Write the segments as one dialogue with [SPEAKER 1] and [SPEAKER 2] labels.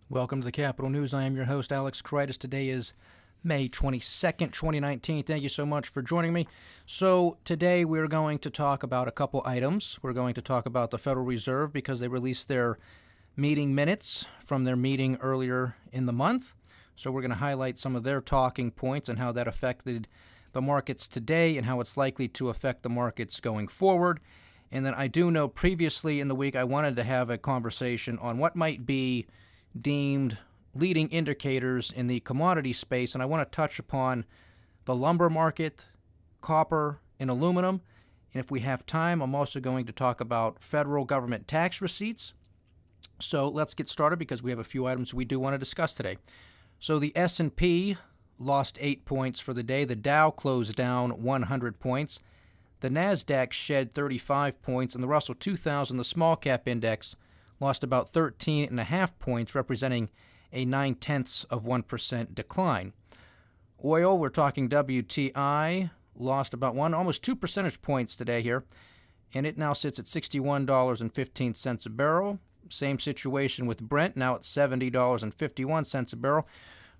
[SPEAKER 1] Welcome to the Capital News. I am your host, Alex Kreitis. Today is May 22nd, 2019. Thank you so much for joining me. So today we're going to talk about a couple items. We're going to talk about the Federal Reserve because they released their meeting minutes from their meeting earlier in the month. So we're going to highlight some of their talking points and how that affected the markets today and how it's likely to affect the markets going forward. And then I do know previously in the week I wanted to have a conversation on what might be deemed leading indicators in the commodity space, and I want to touch upon the lumber market, copper, and aluminum. And if we have time, I'm also going to talk about federal government tax receipts. So let's get started because we have a few items we do want to discuss today. So the S&P lost 8 points for the day. The Dow closed down 100 points. The NASDAQ shed 35 points, and the Russell 2000, the small cap index, lost about 13.5 points, representing a 0.9% decline. Oil, we're talking WTI, lost about almost 2 percentage points today here, and it now sits at $61.15 a barrel. Same situation with Brent, now at $70.51 a barrel.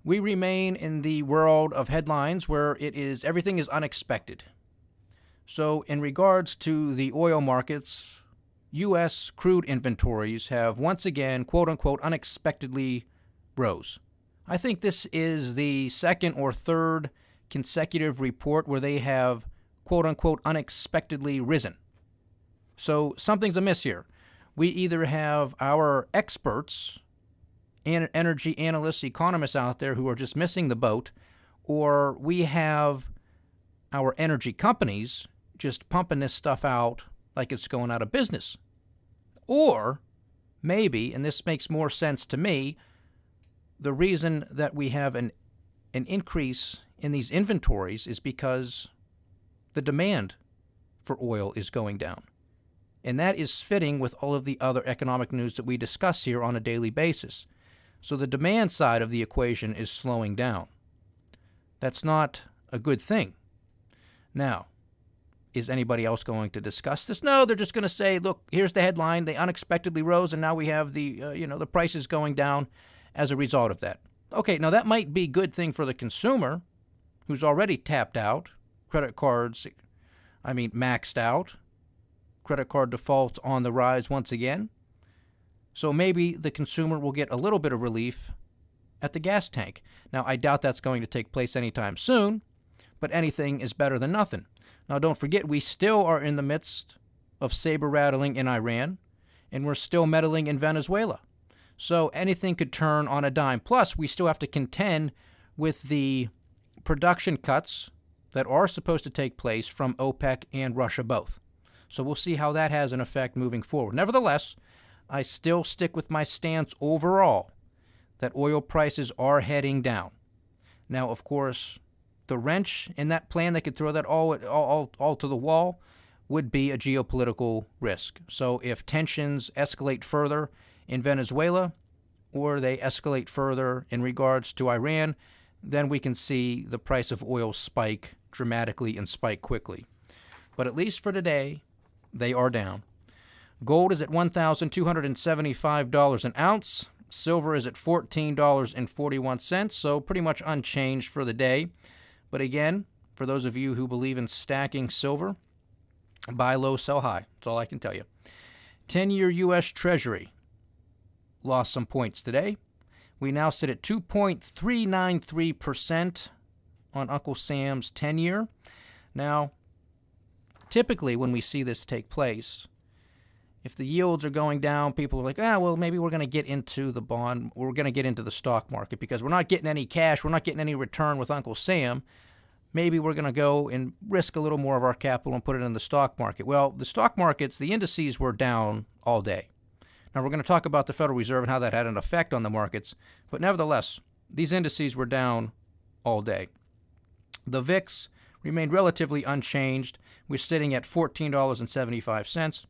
[SPEAKER 1] We remain in the world of headlines where everything is unexpected. So in regards to the oil markets, U.S. crude inventories have once again, quote-unquote, unexpectedly rose. I think this is the second or third consecutive report where they have, quote-unquote, unexpectedly risen. So something's amiss here. We either have our experts, energy analysts, economists out there who are just missing the boat, or we have our energy companies just pumping this stuff out like it's going out of business. Or maybe, and this makes more sense to me, the reason that we have an increase in these inventories is because the demand for oil is going down. And that is fitting with all of the other economic news that we discuss here on a daily basis. So the demand side of the equation is slowing down. That's not a good thing. Now, is anybody else going to discuss this? No, they're just going to say, look, here's the headline. They unexpectedly rose, and now we have the prices going down as a result of that. Okay, now that might be a good thing for the consumer who's already tapped out. Credit cards, maxed out. Credit card defaults on the rise once again. So maybe the consumer will get a little bit of relief at the gas tank. Now, I doubt that's going to take place anytime soon, but anything is better than nothing. Now, don't forget, we still are in the midst of saber-rattling in Iran, and we're still meddling in Venezuela. So anything could turn on a dime. Plus, we still have to contend with the production cuts that are supposed to take place from OPEC and Russia both. So we'll see how that has an effect moving forward. Nevertheless, I still stick with my stance overall that oil prices are heading down. Now, of course, the wrench in that plan that could throw that all to the wall would be a geopolitical risk. So if tensions escalate further in Venezuela or they escalate further in regards to Iran, then we can see the price of oil spike dramatically and spike quickly. But at least for today, they are down. Gold is at $1,275 an ounce. Silver is at $14.41, so pretty much unchanged for the day. But again, for those of you who believe in stacking silver, buy low, sell high. That's all I can tell you. 10-year U.S. Treasury lost some points today. We now sit at 2.393% on Uncle Sam's 10-year. Now, typically when we see this take place, if the yields are going down, people are like, maybe we're going to get into the bond, we're going to get into the stock market because we're not getting any cash, we're not getting any return with Uncle Sam. Maybe we're going to go and risk a little more of our capital and put it in the stock market. Well, the stock markets, the indices were down all day. Now, we're going to talk about the Federal Reserve and how that had an effect on the markets, but nevertheless, these indices were down all day. The VIX remained relatively unchanged. We're sitting at $14.75.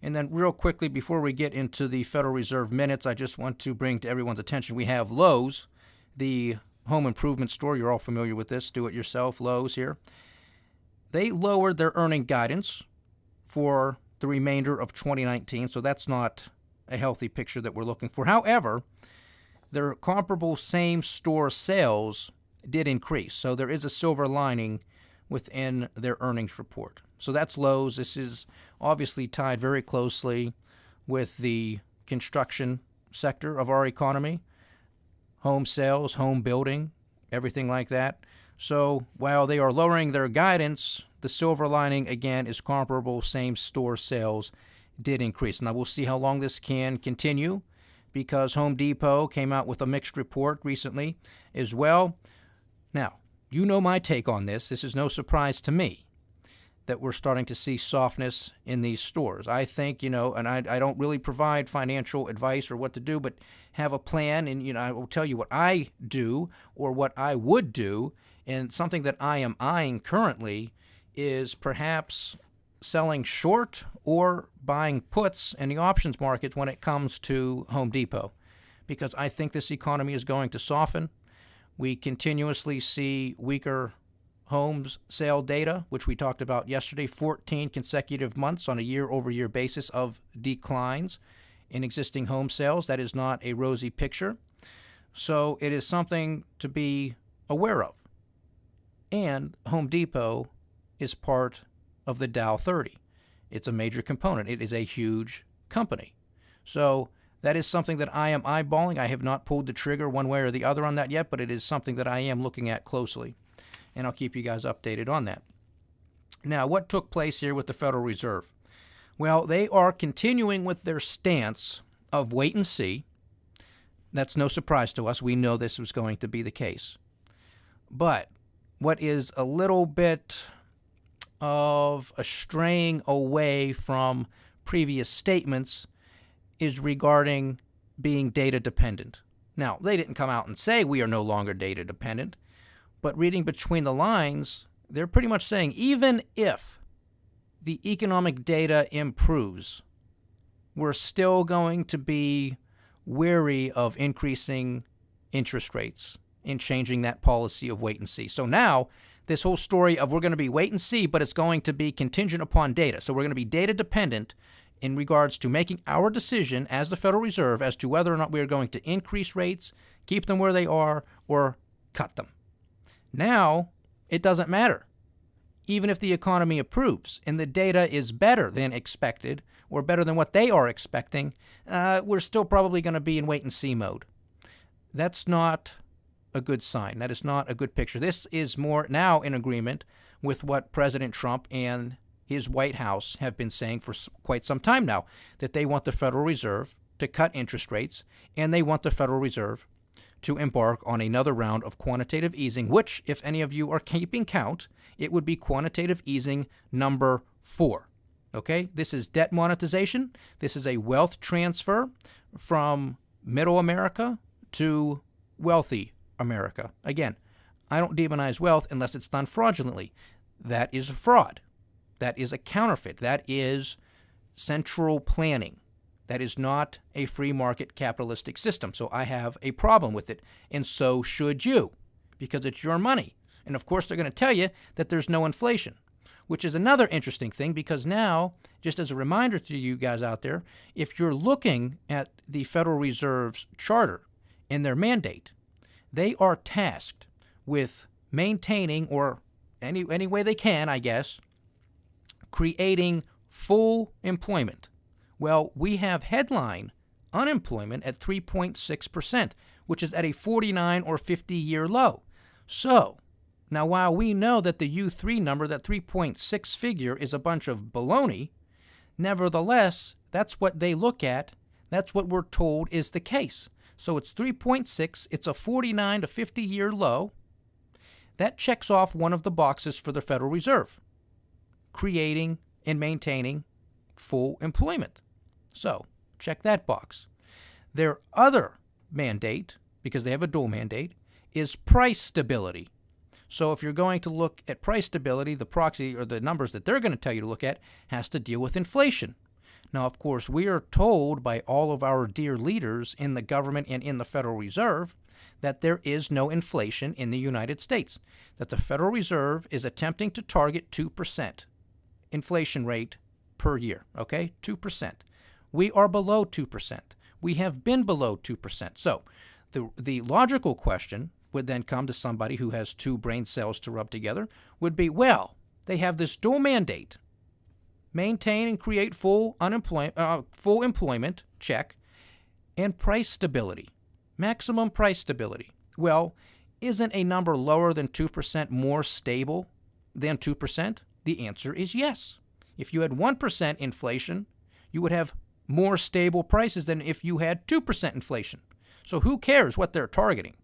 [SPEAKER 1] And then real quickly, before we get into the Federal Reserve minutes, I just want to bring to everyone's attention, we have Lowe's, the home improvement store. You're all familiar with this, do-it-yourself, Lowe's here. They lowered their earning guidance for the remainder of 2019, so that's not a healthy picture that we're looking for. However, their comparable same-store sales did increase. So there is a silver lining within their earnings report. So that's Lowe's. This is obviously tied very closely with the construction sector of our economy, home sales, home building, everything like that. So while they are lowering their guidance, the silver lining, again, is comparable same-store sales did increase. Now, we'll see how long this can continue, because Home Depot came out with a mixed report recently as well. Now, you know my take on this. This is no surprise to me that we're starting to see softness in these stores. I think, and I don't really provide financial advice or what to do, but have a plan, and, I will tell you what I do or what I would do. And something that I am eyeing currently is perhaps selling short or buying puts in the options market when it comes to Home Depot, because I think this economy is going to soften. We continuously see weaker homes sale data, which we talked about yesterday, 14 consecutive months on a year-over-year basis of declines in existing home sales. That is not a rosy picture. So it is something to be aware of. And Home Depot is part of the Dow 30. It's a major component. It is a huge company. So that is something that I am eyeballing. I have not pulled the trigger one way or the other on that yet, but it is something that I am looking at closely. And I'll keep you guys updated on that. Now, what took place here with the Federal Reserve? Well, they are continuing with their stance of wait and see. That's no surprise to us. We know this was going to be the case. But what is a little bit of a straying away from previous statements is regarding being data dependent. Now, they didn't come out and say we are no longer data dependent, but reading between the lines, they're pretty much saying even if the economic data improves, we're still going to be wary of increasing interest rates and changing that policy of wait and see. So now, this whole story of we're going to be wait and see, but it's going to be contingent upon data. So we're going to be data dependent in regards to making our decision as the Federal Reserve as to whether or not we are going to increase rates, keep them where they are, or cut them. Now, it doesn't matter. Even if the economy improves and the data is better than expected or better than what they are expecting, we're still probably going to be in wait and see mode. That's not a good sign. That is not a good picture. This is more now in agreement with what President Trump and his White House have been saying for quite some time now, that they want the Federal Reserve to cut interest rates, and they want the Federal Reserve to embark on another round of quantitative easing, which, if any of you are keeping count, it would be quantitative easing number 4. Okay? This is debt monetization. This is a wealth transfer from middle America to wealthy America. Again, I don't demonize wealth unless it's done fraudulently. That is a fraud. That is a counterfeit. That is central planning. That is not a free market capitalistic system. So I have a problem with it, and so should you, because it's your money. And of course, they're going to tell you that there's no inflation, which is another interesting thing, because now, just as a reminder to you guys out there, if you're looking at the Federal Reserve's charter and their mandate, they are tasked with maintaining, or any way they can, I guess, creating full employment. Well, we have headline unemployment at 3.6%, which is at a 49 or 50-year low. So, now while we know that the U3 number, that 3.6 figure, is a bunch of baloney, nevertheless, that's what they look at. That's what we're told is the case. So it's 3.6. It's a 49 to 50-year low. That checks off one of the boxes for the Federal Reserve, creating and maintaining full employment. So check that box. Their other mandate, because they have a dual mandate, is price stability. So if you're going to look at price stability, the proxy or the numbers that they're going to tell you to look at has to deal with inflation. Now, of course, we are told by all of our dear leaders in the government and in the Federal Reserve that there is no inflation in the United States, that the Federal Reserve is attempting to target 2% inflation rate per year, okay? 2%. We are below 2%. We have been below 2%. So the logical question would then come to somebody who has two brain cells to rub together would be, well, they have this dual mandate: maintain and create full employment, check, and price stability, maximum price stability. Well, isn't a number lower than 2% more stable than 2%? The answer is yes. If you had 1% inflation, you would have more stable prices than if you had 2% inflation. So who cares what they're targeting?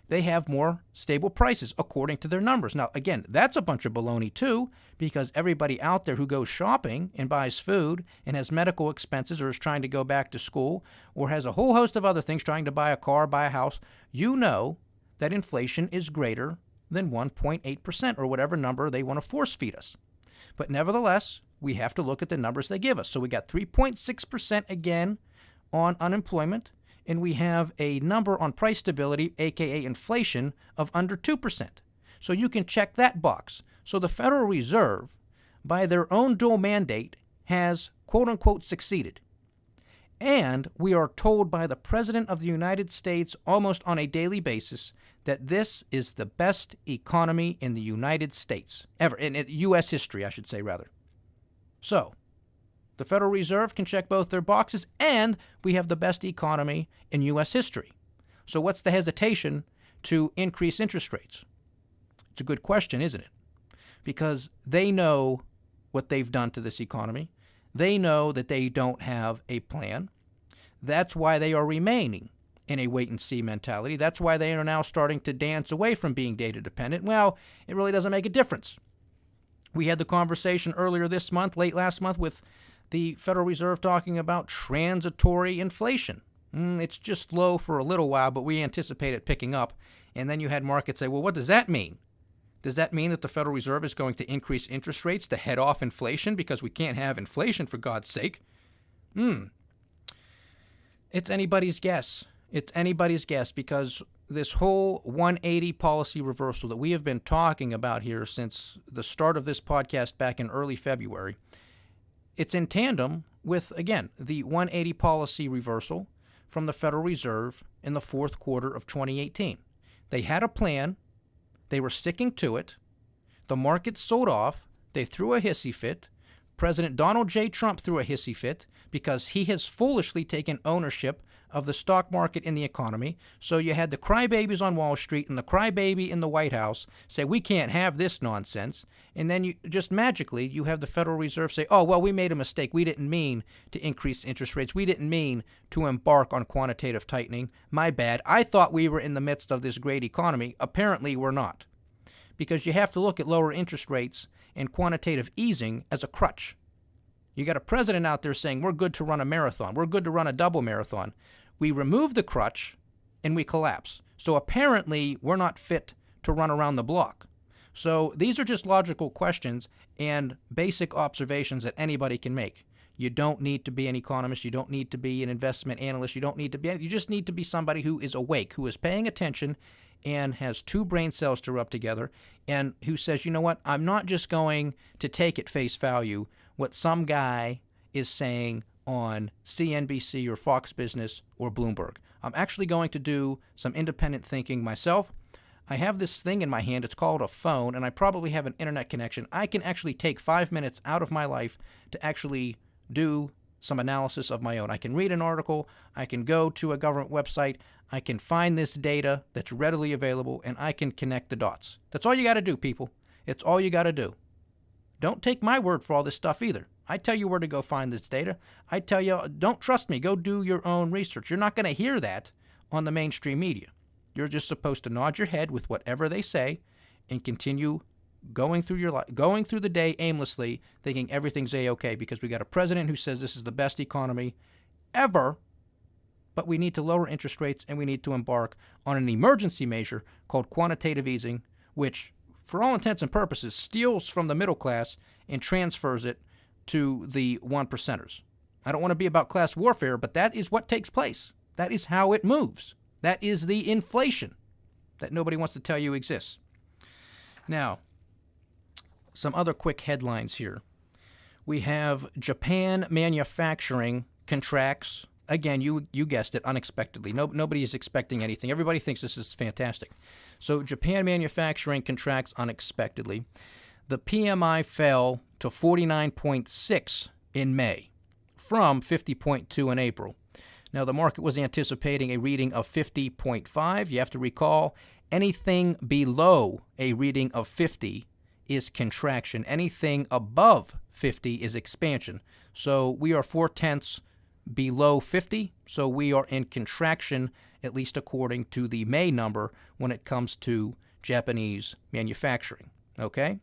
[SPEAKER 1] They have more stable prices according to their numbers. Now, again, that's a bunch of baloney too, because everybody out there who goes shopping and buys food and has medical expenses or is trying to go back to school or has a whole host of other things, trying to buy a car, buy a house, you know that inflation is greater than 1.8% or whatever number they want to force feed us. But nevertheless, we have to look at the numbers they give us. So we got 3.6% again on unemployment, and we have a number on price stability, aka inflation, of under 2%. So you can check that box. So the Federal Reserve, by their own dual mandate, has quote-unquote succeeded. And we are told by the President of the United States almost on a daily basis that this is the best economy in the United States ever, in U.S. history, I should say, rather. So, the Federal Reserve can check both their boxes, and we have the best economy in U.S. history. So what's the hesitation to increase interest rates? It's a good question, isn't it? Because they know what they've done to this economy. They know that they don't have a plan. That's why they are remaining in a wait-and-see mentality. That's why they are now starting to dance away from being data dependent. Well, it really doesn't make a difference. We had the conversation earlier this month, late last month, with the Federal Reserve talking about transitory inflation. It's just low for a little while, but we anticipate it picking up. And then you had markets say, well, what does that mean? Does that mean that the Federal Reserve is going to increase interest rates to head off inflation because we can't have inflation, for God's sake? It's anybody's guess. It's anybody's guess, because this whole 180 policy reversal that we have been talking about here since the start of this podcast back in early February, it's in tandem with, again, the 180 policy reversal from the Federal Reserve in the fourth quarter of 2018. They had a plan. They were sticking to it. The market sold off. They threw a hissy fit. President Donald J. Trump threw a hissy fit because he has foolishly taken ownership of the stock market and the economy. So you had the crybabies on Wall Street and the crybaby in the White House say, we can't have this nonsense. And then you just magically, you have the Federal Reserve say, oh, well, we made a mistake. We didn't mean to increase interest rates. We didn't mean to embark on quantitative tightening. My bad. I thought we were in the midst of this great economy. Apparently, we're not. Because you have to look at lower interest rates and quantitative easing as a crutch. You got a president out there saying, we're good to run a marathon. We're good to run a double marathon. We remove the crutch and we collapse. So apparently we're not fit to run around the block. So these are just logical questions and basic observations that anybody can make. You don't need to be an economist. You don't need to be an investment analyst. You don't need to be, you just need to be somebody who is awake, who is paying attention and has two brain cells to rub together, and who says, you know what, I'm not just going to take at face value what some guy is saying on CNBC or Fox Business or Bloomberg. I'm actually going to do some independent thinking myself. I have this thing in my hand. It's called a phone, and I probably have an internet connection. I can actually take 5 minutes out of my life to actually do some analysis of my own. I can read an article. I can go to a government website. I can find this data that's readily available, and I can connect the dots. That's all you got to do, people. It's all you got to do. Don't take my word for all this stuff either. I tell you where to go find this data. I tell you, don't trust me. Go do your own research. You're not going to hear that on the mainstream media. You're just supposed to nod your head with whatever they say and continue going through your life, going through the day aimlessly, thinking everything's A-okay, because we got a president who says this is the best economy ever, but we need to lower interest rates and we need to embark on an emergency measure called quantitative easing, which, for all intents and purposes, steals from the middle class and transfers it to the one percenters. I don't want to be about class warfare, but that is what takes place. That is how it moves. That is the inflation that nobody wants to tell you exists. Now, some other quick headlines here. We have Japan manufacturing contracts again, you guessed it, unexpectedly. Nobody is expecting anything. Everybody thinks this is fantastic. So Japan manufacturing contracts unexpectedly. The PMI fell to 49.6 in May from 50.2 in April. Now, the market was anticipating a reading of 50.5. You have to recall, anything below a reading of 50 is contraction. Anything above 50 is expansion. So we are 4/10 below 50, so we are in contraction, at least according to the May number, when it comes to Japanese manufacturing. Okay?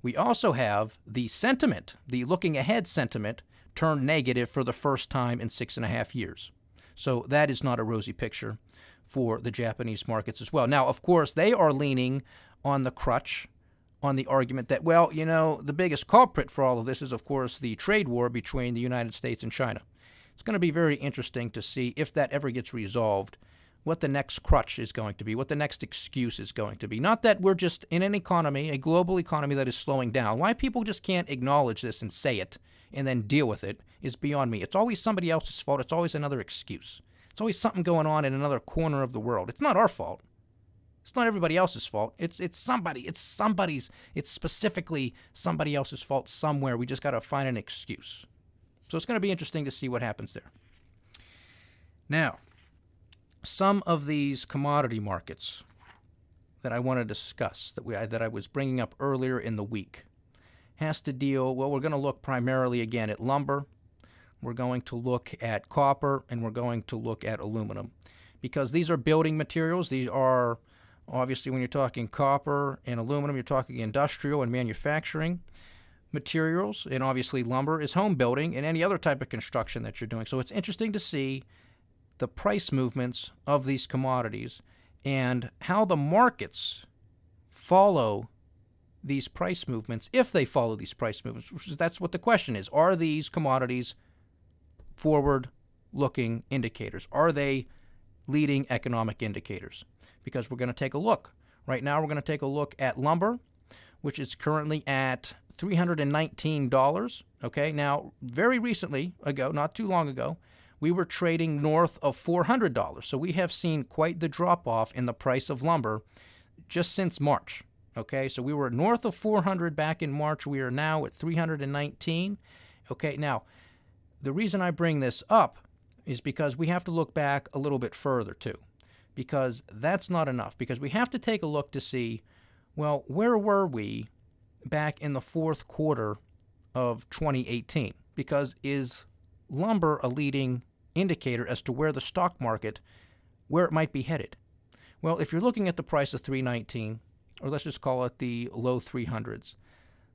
[SPEAKER 1] We also have the sentiment, the looking ahead sentiment, turned negative for the first time in 6.5 years. So that is not a rosy picture for the Japanese markets as well. Now, of course, they are leaning on the crutch, on the argument that, well, the biggest culprit for all of this is, of course, the trade war between the United States and China. It's going to be very interesting to see if that ever gets resolved, what the next crutch is going to be, what the next excuse is going to be. Not that we're just in an economy, a global economy that is slowing down. Why people just can't acknowledge this and say it and then deal with it is beyond me. It's always somebody else's fault. It's always another excuse. It's always something going on in another corner of the world. It's not our fault. It's not everybody else's fault. It's somebody. It's somebody's. It's specifically somebody else's fault somewhere. We just got to find an excuse. So it's going to be interesting to see what happens there. Now, some of these commodity markets that I want to discuss, that I was bringing up earlier in the week, has to deal, well, we're going to look primarily again at lumber, we're going to look at copper, and we're going to look at aluminum. Because these are building materials. These are, obviously, when you're talking copper and aluminum, you're talking industrial and manufacturing materials, and obviously lumber is home building and any other type of construction that you're doing. So it's interesting to see the price movements of these commodities and how the markets follow these price movements, if they follow these price movements, that's what the question is. Are these commodities forward-looking indicators? Are they leading economic indicators? Because we're going to take a look. Right now we're going to take a look at lumber, which is currently at $319. Okay, now very recently ago, not too long ago, we were trading north of $400. So we have seen quite the drop-off in the price of lumber just since March. Okay, so we were north of 400 back in March. We are now at 319. Okay, now, the reason I bring this up is because we have to look back a little bit further, too. Because that's not enough. Because we have to take a look to see, well, where were we back in the fourth quarter of 2018? Because is lumber a leading indicator as to where the stock market, where it might be headed? Well, if you're looking at the price of 319, or let's just call it the low 300s,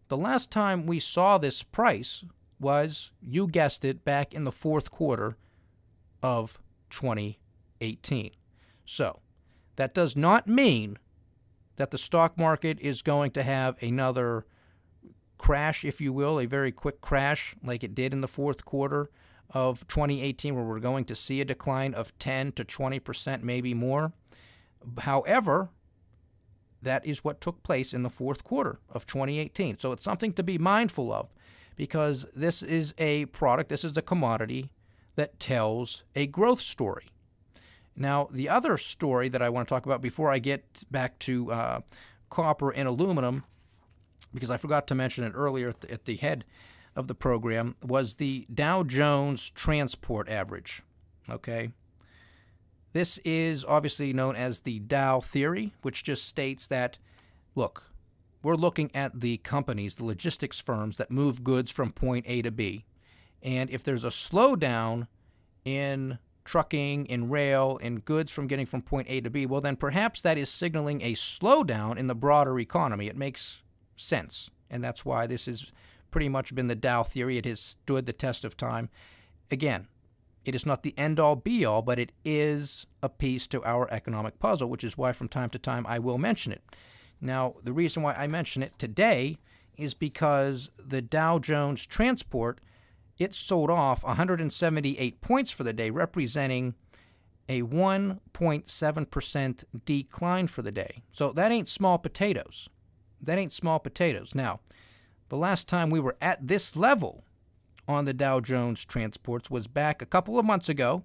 [SPEAKER 1] the last time we saw this price was, you guessed it, back in the fourth quarter of 2018. So that does not mean that the stock market is going to have another crash, if you will, a very quick crash like it did in the fourth quarter of 2018, where we're going to see a decline of 10 to 20%, maybe more. However, that is what took place in the fourth quarter of 2018. So it's something to be mindful of, because this is a product, this is a commodity that tells a growth story. Now, the other story that I want to talk about before I get back to copper and aluminum, because I forgot to mention it earlier at the head of the program, was the Dow Jones Transport Average. Okay? This is obviously known as the Dow theory, which just states that, look, we're looking at the companies, the logistics firms that move goods from point A to B. And if there's a slowdown in trucking, in rail, in goods from getting from point A to B, well, then perhaps that is signaling a slowdown in the broader economy. It makes sense. And that's why this has pretty much been the Dow theory. It has stood the test of time. Again, it is not the end-all, be-all, but it is a piece to our economic puzzle, which is why from time to time I will mention it. Now, the reason why I mention it today is because the Dow Jones Transport, it sold off 178 points for the day, representing a 1.7% decline for the day. So that ain't small potatoes. That ain't small potatoes. Now, the last time we were at this level on the Dow Jones Transports was back a couple of months ago,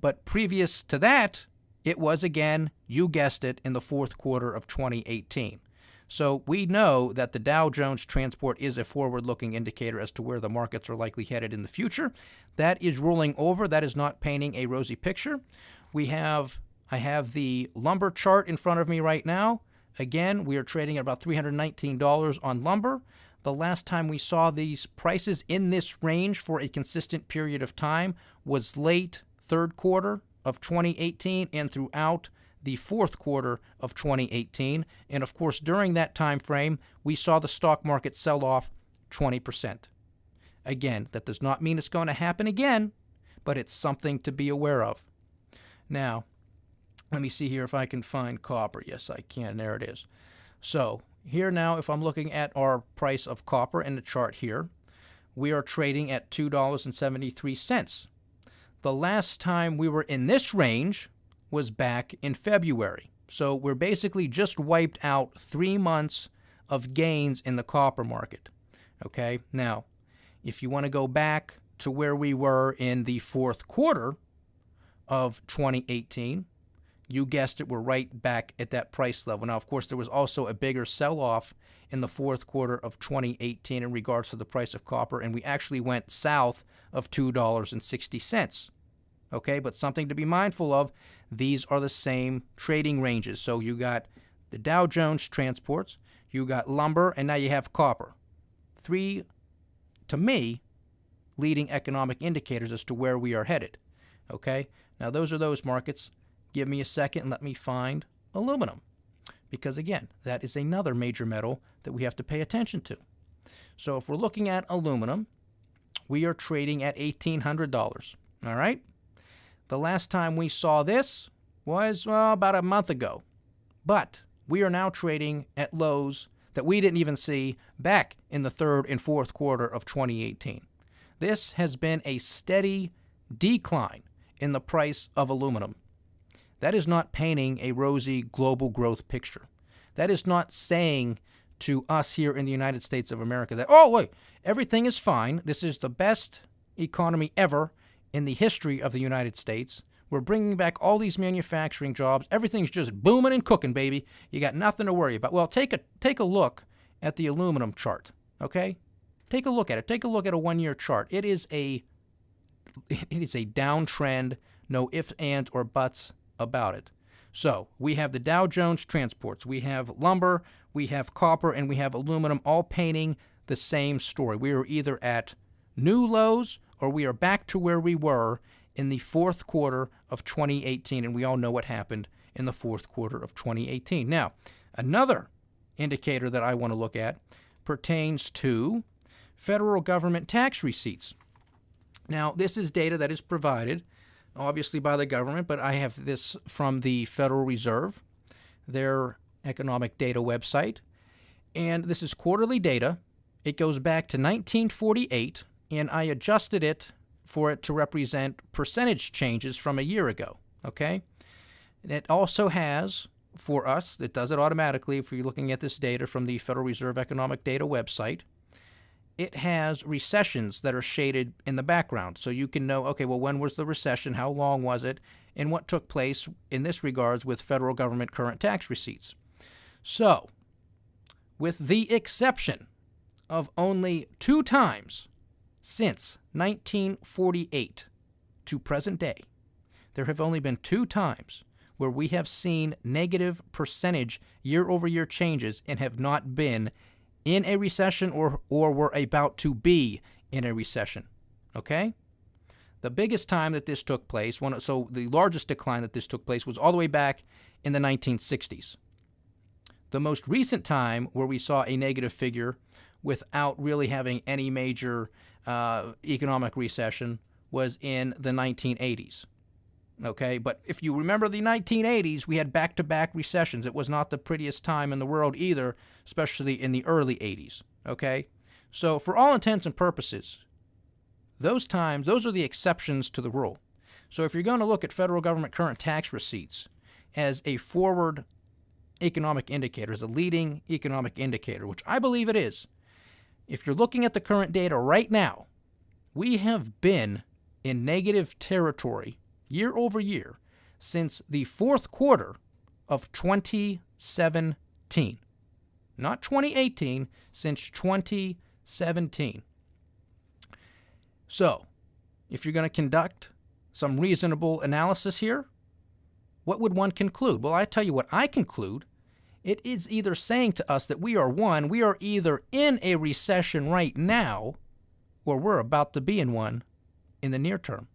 [SPEAKER 1] But previous to that, it was again, you guessed it, in the fourth quarter of 2018. So we know that the Dow Jones Transport is a forward-looking indicator as to where the markets are likely headed in the future. That is rolling over. That is not painting a rosy picture. I have the lumber chart in front of me right now. Again, we are trading at about $319 on lumber. The last time we saw these prices in this range for a consistent period of time was late third quarter of 2018 and throughout the fourth quarter of 2018. And of course, during that time frame, we saw the stock market sell off 20%. Again, that does not mean it's going to happen again, but it's something to be aware of. Now, let me see here if I can find copper. Yes, I can. There it is. So here now, if I'm looking at our price of copper in the chart here, we are trading at $2.73. The last time we were in this range was back in February. So we're basically just wiped out 3 months of gains in the copper market. Okay, now, if you want to go back to where we were in the fourth quarter of 2018, you guessed it, we're right back at that price level. Now, of course, there was also a bigger sell-off in the fourth quarter of 2018 in regards to the price of copper, and we actually went south of $2.60. Okay, but something to be mindful of, these are the same trading ranges. So you got the Dow Jones Transports, you got lumber, and now you have copper. 3, to me, leading economic indicators as to where we are headed. Okay, now those are those markets. Give me a second and let me find aluminum, because again, that is another major metal that we have to pay attention to. So if we're looking at aluminum, we are trading at $1,800. All right. The last time we saw this was about a month ago, but we are now trading at lows that we didn't even see back in the third and fourth quarter of 2018. This has been a steady decline in the price of aluminum. That is not painting a rosy global growth picture. That is not saying to us here in the United States of America that, oh, wait, everything is fine. This is the best economy ever in the history of the United States. We're bringing back all these manufacturing jobs. Everything's just booming and cooking, baby. You got nothing to worry about. Well, take a look at the aluminum chart, okay? Take a look at it. Take a look at a one-year chart. It is a downtrend, no ifs, ands, or buts about it. So we have the Dow Jones Transports, we have lumber, we have copper, and we have aluminum, all painting the same story. We are either at new lows or we are back to where we were in the fourth quarter of 2018, and we all know what happened in the fourth quarter of 2018. Now, another indicator that I want to look at pertains to federal government tax receipts. Now, this is data that is provided obviously by the government, but I have this from the Federal Reserve, their economic data website, and this is quarterly data. It goes back to 1948, and I adjusted it for it to represent percentage changes from a year ago, okay? And it also has, for us, it does it automatically if you're looking at this data from the Federal Reserve Economic Data website. It has recessions that are shaded in the background. So you can know, okay, well, when was the recession? How long was it? And what took place in this regards with federal government current tax receipts. So, with the exception of only 2 times since 1948 to present day, there have only been 2 times where we have seen negative percentage year-over-year changes and have not been in a recession or were about to be in a recession, okay? The biggest time that this took place, so the largest decline that this took place was all the way back in the 1960s. The most recent time where we saw a negative figure without really having any major economic recession was in the 1980s. Okay, but if you remember the 1980s, we had back-to-back recessions. It was not the prettiest time in the world either, especially in the early 80s. Okay, so for all intents and purposes, those are the exceptions to the rule. So if you're going to look at federal government current tax receipts as a forward economic indicator, as a leading economic indicator, which I believe it is, if you're looking at the current data right now, we have been in negative territory year over year, since the fourth quarter of 2017. Not 2018, since 2017. So, if you're going to conduct some reasonable analysis here, what would one conclude? Well, I tell you what I conclude. It is either saying to us that we are either in a recession right now, or we're about to be in one in the near term.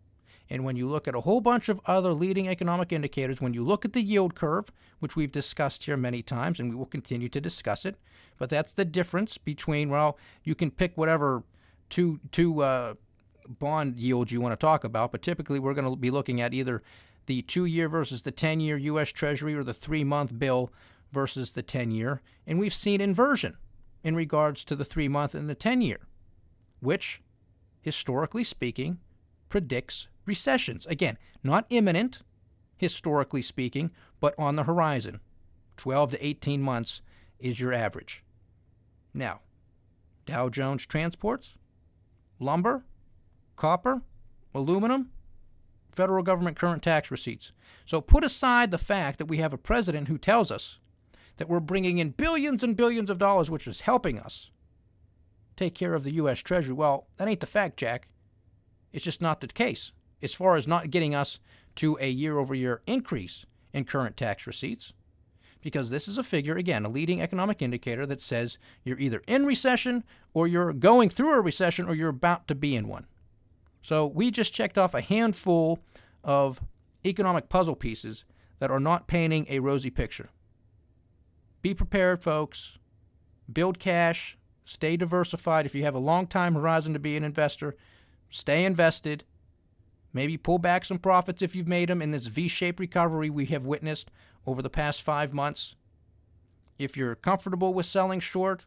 [SPEAKER 1] And when you look at a whole bunch of other leading economic indicators, when you look at the yield curve, which we've discussed here many times, and we will continue to discuss it, but that's the difference between, well, you can pick whatever two bond yields you want to talk about, but typically we're going to be looking at either the 2-year versus the 10-year U.S. Treasury or the 3-month bill versus the 10-year, and we've seen inversion in regards to the 3-month and the 10-year, which, historically speaking, predicts recessions. Again, not imminent, historically speaking, but on the horizon. 12 to 18 months is your average. Now, Dow Jones transports, lumber, copper, aluminum, federal government current tax receipts. So put aside the fact that we have a president who tells us that we're bringing in billions and billions of dollars, which is helping us take care of the U.S. Treasury. Well, that ain't the fact, Jack. It's just not the case as far as not getting us to a year-over-year increase in current tax receipts, because this is a figure, again, a leading economic indicator that says you're either in recession or you're going through a recession or you're about to be in one. So we just checked off a handful of economic puzzle pieces that are not painting a rosy picture. Be prepared, folks. Build cash. Stay diversified. If you have a long time horizon to be an investor, stay invested. Maybe pull back some profits if you've made them in this V-shaped recovery we have witnessed over the past 5 months. If you're comfortable with selling short,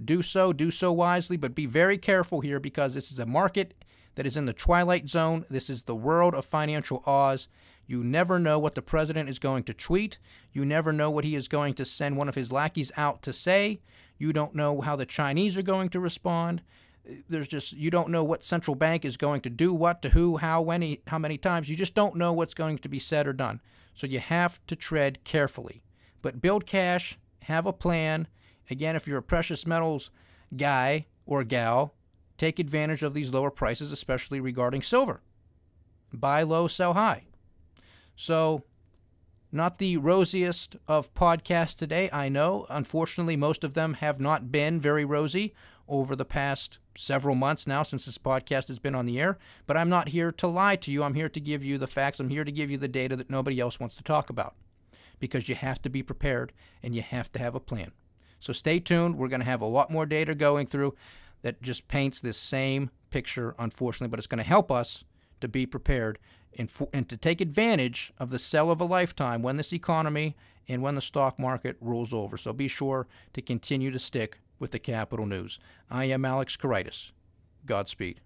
[SPEAKER 1] do so wisely, but be very careful here because this is a market that is in the twilight zone. This is the world of financial Oz. You never know what the president is going to tweet. You never know what he is going to send one of his lackeys out to say. You don't know how the Chinese are going to respond. You don't know what central bank is going to do what to who, how many times. You just don't know what's going to be said or done. So you have to tread carefully. But build cash, have a plan. Again, if you're a precious metals guy or gal, take advantage of these lower prices, especially regarding silver. Buy low, sell high. So, not the rosiest of podcasts today, I know. Unfortunately, most of them have not been very rosy over the past several months now since this podcast has been on the air. But I'm not here to lie to you. I'm here to give you the facts. I'm here to give you the data that nobody else wants to talk about. Because you have to be prepared and you have to have a plan. So stay tuned. We're going to have a lot more data going through that just paints this same picture, unfortunately, but it's going to help us to be prepared and to take advantage of the sell of a lifetime when this economy and when the stock market rolls over. So be sure to continue to stick with the Capital News. I am Alex Koritis. Godspeed.